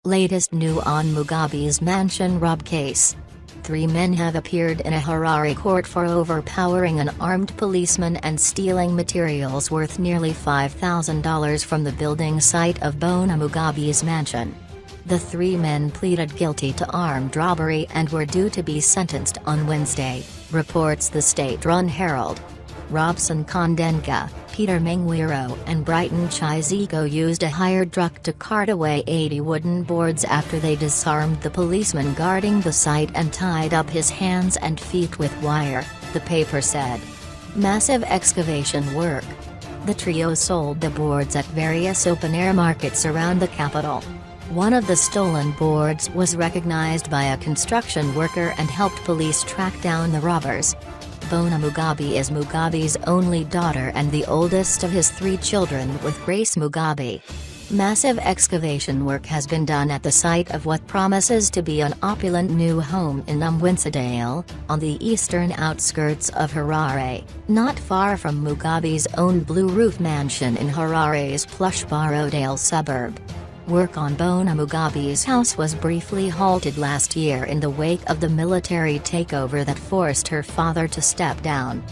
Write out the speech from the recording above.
Latest new on Mugabe's mansion rob case. 3 men have appeared in a Harare court for overpowering an armed policeman and stealing materials worth nearly $5,000 from the building site of Bona Mugabe's mansion. The 3 men pleaded guilty to armed robbery and were due to be sentenced on Wednesday, reports the state-run Herald. Robson Kondenga, Peter Mengwiro and Brighton Chiziko used a hired truck to cart away 80 wooden boards after they disarmed the policeman guarding the site and tied up his hands and feet with wire, the paper said. Massive excavation work. The trio sold the boards at various open-air markets around the capital. One of the stolen boards was recognized by a construction worker and helped police track down the robbers. Bona Mugabe is Mugabe's only daughter and the oldest of his 3 children with Grace Mugabe. Massive excavation work has been done at the site of what promises to be an opulent new home in Umwensadale, on the eastern outskirts of Harare, not far from Mugabe's own Blue Roof mansion in Harare's plush Borrowdale suburb. Work on Bona Mugabe's house was briefly halted last year in the wake of the military takeover that forced her father to step down.